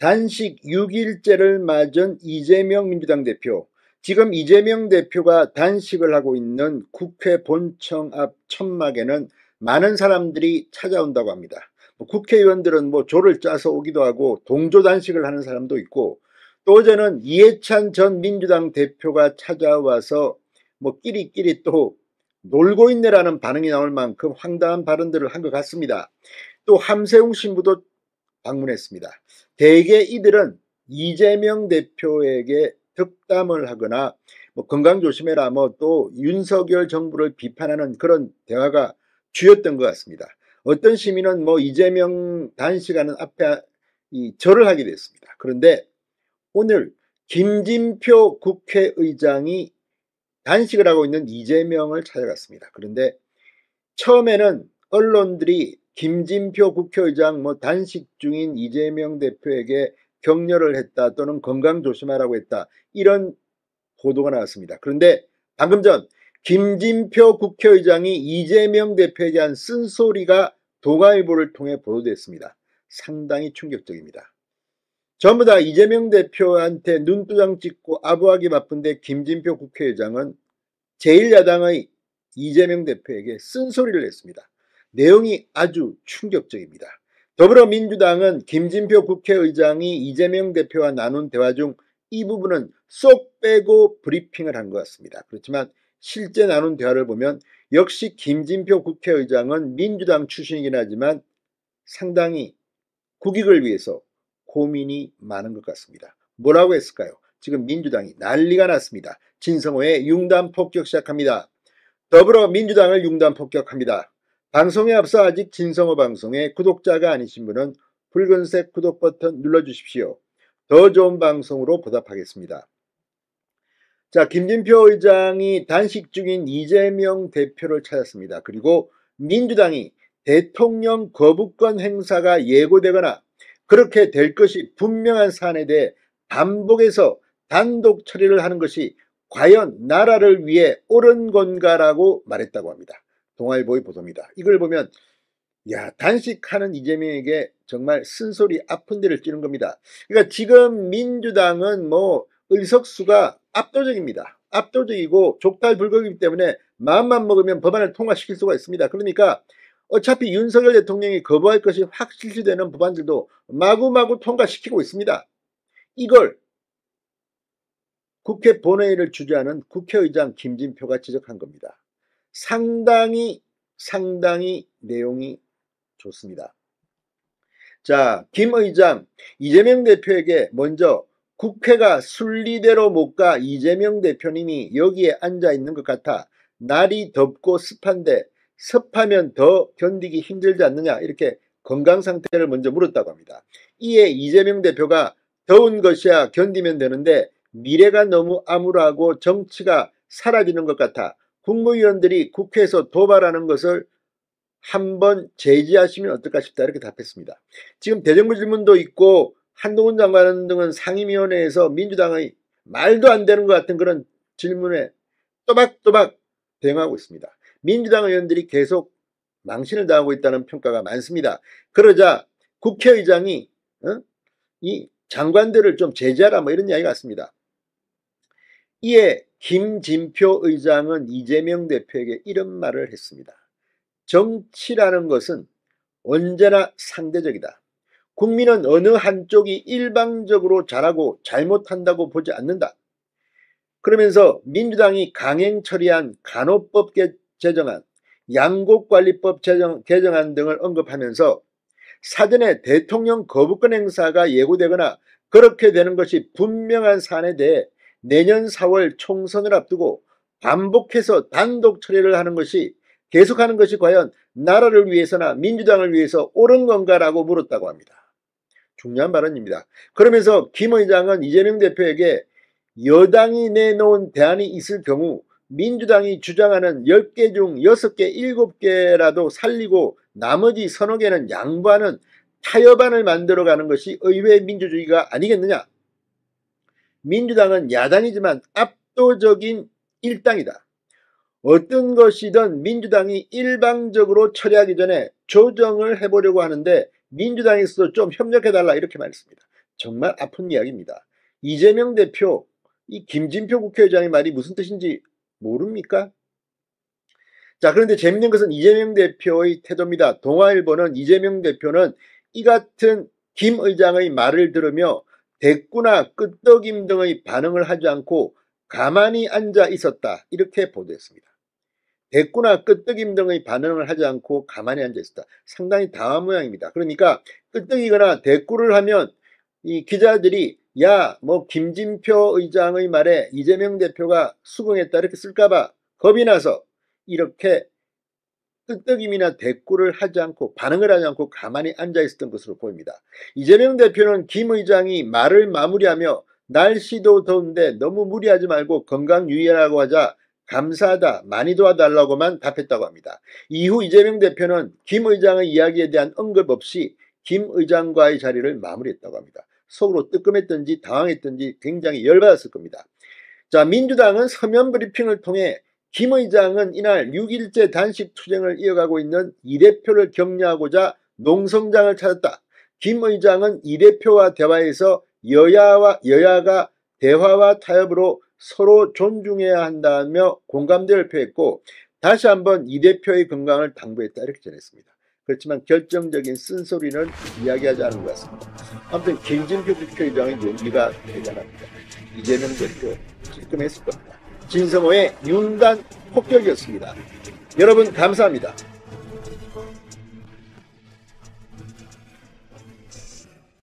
단식 6일째를 맞은 이재명 민주당 대표. 지금 이재명 대표가 단식을 하고 있는 국회 본청 앞 천막에는 많은 사람들이 찾아온다고 합니다. 국회의원들은 조를 짜서 오기도 하고 동조 단식을 하는 사람도 있고, 또 어제는 이해찬 전 민주당 대표가 찾아와서 끼리끼리 또 놀고 있네라는 반응이 나올 만큼 황당한 발언들을 한 것 같습니다. 또 함세웅 신부도 방문했습니다. 대개 이들은 이재명 대표에게 덕담을 하거나 건강 조심해라, 또 윤석열 정부를 비판하는 그런 대화가 주였던 것 같습니다. 어떤 시민은 이재명 단식하는 앞에 절을 하게 됐습니다. 그런데 오늘 김진표 국회의장이 단식을 하고 있는 이재명을 찾아갔습니다. 그런데 처음에는 언론들이 김진표 국회의장 단식 중인 이재명 대표에게 격려를 했다, 또는 건강 조심하라고 했다, 이런 보도가 나왔습니다. 그런데 방금 전 김진표 국회의장이 이재명 대표에게 한 쓴소리가 동아일보를 통해 보도됐습니다. 상당히 충격적입니다. 전부 다 이재명 대표한테 눈두장 찍고 아부하기 바쁜데 김진표 국회의장은 제1야당의 이재명 대표에게 쓴소리를 했습니다. 내용이 아주 충격적입니다. 더불어민주당은 김진표 국회의장이 이재명 대표와 나눈 대화 중 이 부분은 쏙 빼고 브리핑을 한 것 같습니다. 그렇지만 실제 나눈 대화를 보면 역시 김진표 국회의장은 민주당 출신이긴 하지만 상당히 국익을 위해서 고민이 많은 것 같습니다. 뭐라고 했을까요? 지금 민주당이 난리가 났습니다. 진성호의 융단 폭격 시작합니다. 더불어민주당을 융단 폭격합니다. 방송에 앞서 아직 진성호 방송의 구독자가 아니신 분은 붉은색 구독 버튼 눌러주십시오. 더 좋은 방송으로 보답하겠습니다. 자, 김진표 의장이 단식 중인 이재명 대표를 찾았습니다. 그리고 민주당이 대통령 거부권 행사가 예고되거나 그렇게 될 것이 분명한 사안에 대해 반복해서 단독 처리를 하는 것이 과연 나라를 위해 옳은 건가라고 말했다고 합니다. 동아일보의 보도입니다. 이걸 보면 단식하는 이재명에게 정말 쓴소리 아픈 데를 찌는 겁니다. 그러니까 지금 민주당은 의석수가 압도적입니다. 압도적이고 족탈불급이기 때문에 마음만 먹으면 법안을 통과시킬 수가 있습니다. 그러니까 어차피 윤석열 대통령이 거부할 것이 확실시되는 법안들도 마구마구 통과시키고 있습니다. 이걸 국회 본회의를 주재하는 국회의장 김진표가 지적한 겁니다. 상당히 내용이 좋습니다. 자, 김 의장, 이재명 대표에게 먼저 국회가 순리대로 못 가 이재명 대표님이 여기에 앉아 있는 것 같아 날이 덥고 습한데 습하면 더 견디기 힘들지 않느냐, 이렇게 건강 상태를 먼저 물었다고 합니다. 이에 이재명 대표가 더운 것이야 견디면 되는데 미래가 너무 암울하고 정치가 사라지는 것 같아 국무위원들이 국회에서 도발하는 것을 한번 제지하시면 어떨까 싶다, 이렇게 답했습니다. 지금 대정부 질문도 있고 한동훈 장관 등은 상임위원회에서 민주당의 말도 안 되는 것 같은 그런 질문에 또박또박 대응하고 있습니다. 민주당 의원들이 계속 망신을 당하고 있다는 평가가 많습니다. 그러자 국회의장이 이 장관들을 좀 제지하라, 이런 이야기가 왔습니다. 이에 김진표 의장은 이재명 대표에게 이런 말을 했습니다. 정치라는 것은 언제나 상대적이다. 국민은 어느 한쪽이 일방적으로 잘하고 잘못한다고 보지 않는다. 그러면서 민주당이 강행 처리한 간호법 제정안, 양곡관리법 개정안 등을 언급하면서 사전에 대통령 거부권 행사가 예고되거나 그렇게 되는 것이 분명한 사안에 대해 내년 4월 총선을 앞두고 반복해서 단독 처리를 하는 것이 계속하는 것이 과연 나라를 위해서나 민주당을 위해서 옳은 건가라고 물었다고 합니다. 중요한 발언입니다. 그러면서 김 의장은 이재명 대표에게 여당이 내놓은 대안이 있을 경우 민주당이 주장하는 10개 중 6개, 7개라도 살리고 나머지 서너 개는 양보하는 타협안을 만들어가는 것이 의회 민주주의가 아니겠느냐. 민주당은 야당이지만 압도적인 일당이다. 어떤 것이든 민주당이 일방적으로 처리하기 전에 조정을 해보려고 하는데 민주당에서도 좀 협력해달라, 이렇게 말했습니다. 정말 아픈 이야기입니다. 이재명 대표, 이 김진표 국회의장의 말이 무슨 뜻인지 모릅니까? 자, 그런데 재밌는 것은 이재명 대표의 태도입니다. 동아일보는 이재명 대표는 이 같은 김 의장의 말을 들으며 대꾸나 끄떡임 등의 반응을 하지 않고 가만히 앉아 있었다, 이렇게 보도했습니다. 대꾸나 끄떡임 등의 반응을 하지 않고 가만히 앉아 있었다. 상당히 당한 모양입니다. 그러니까 끄떡이거나 대꾸를 하면 이 기자들이 야, 뭐 김진표 의장의 말에 이재명 대표가 수긍했다 이렇게 쓸까봐 겁이 나서 이렇게 끄떡임이나 대꾸를 하지 않고 반응을 하지 않고 가만히 앉아 있었던 것으로 보입니다. 이재명 대표는 김 의장이 말을 마무리하며 날씨도 더운데 너무 무리하지 말고 건강 유의하라고 하자 감사하다, 많이 도와달라고만 답했다고 합니다. 이후 이재명 대표는 김 의장의 이야기에 대한 언급 없이 김 의장과의 자리를 마무리했다고 합니다. 속으로 뜨끔했던지 당황했던지 굉장히 열받았을 겁니다. 자, 민주당은 서면 브리핑을 통해 김 의장은 이날 6일째 단식 투쟁을 이어가고 있는 이 대표를 격려하고자 농성장을 찾았다. 김 의장은 이 대표와 대화에서 여야가 대화와 타협으로 서로 존중해야 한다며 공감대를 표했고 다시 한번 이 대표의 건강을 당부했다, 이렇게 전했습니다. 그렇지만 결정적인 쓴소리는 이야기하지 않은 것 같습니다. 아무튼 김진표 국회의장의 용기가 대단합니다. 이재명 대표 질끔했을 겁니다. 진성호의 윤단 폭격이었습니다. 여러분 감사합니다.